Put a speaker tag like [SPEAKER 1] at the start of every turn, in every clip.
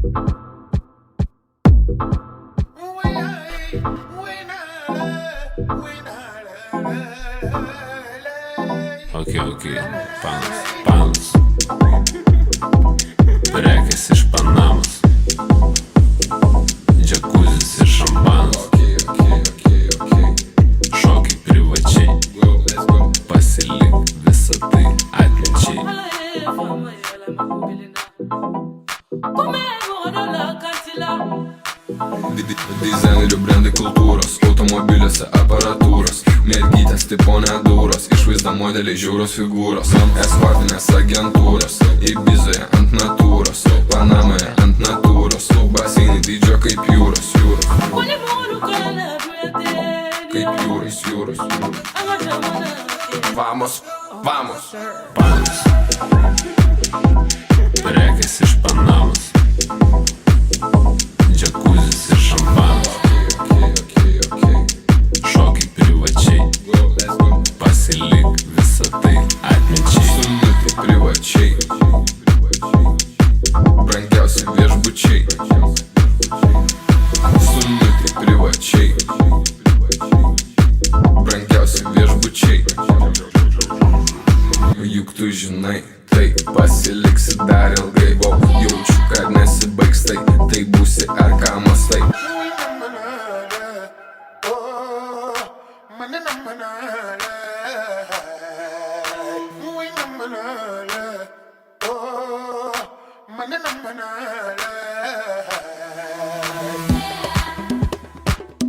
[SPEAKER 1] Ok, Panos, prekės iš Panamos, džakuzis ir šampanas, šokiai privačiai, pasilik visą tai atminčiai.
[SPEAKER 2] Dizainerių brandai kultūros, automobiliuose aparatūros, mergytės tipo nedūros, išvaizda modeliai žiaurios figūros, eskortinės agentūros, Ibizoje ant natūros, Panamoje ant natūros, baseinai dydžio kaip jūros, kaip jūros. Vamos,
[SPEAKER 1] Panos, prekės iš Panamos, džakuzis ir šampanas, šokiai privačiai, pasilik visą tai atminčiai.
[SPEAKER 2] Sumutė privačiai, brangiausi viešbučiai, sumutė privačiai, brangiausi viešbučiai. Juk tu žinai, tai pasiliksi dar ilgai, jaučiu, kad nesibaigs tai, tai būsi ar ką mastai.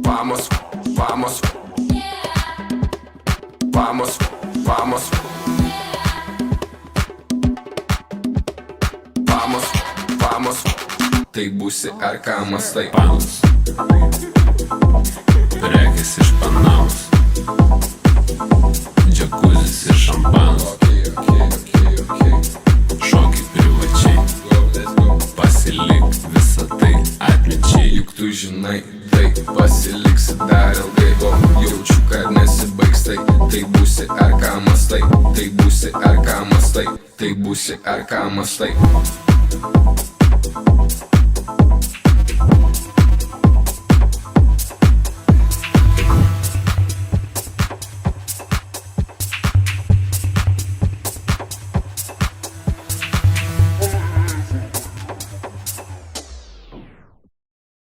[SPEAKER 2] Vamos, tai būsi ar ką mastai.
[SPEAKER 1] Panos, prekės iš Panamos, džakuzis ir šampanas, šokiai privačiai, pasilik visą tai atminčiai.
[SPEAKER 2] Juk tu žinai, tai pasiliksi dar ilgai, jaučiu, kad nesibaigs tai, tai būsi ar ką mastai, tai būsi ar ką mastai, tai būsi ar ką mastai.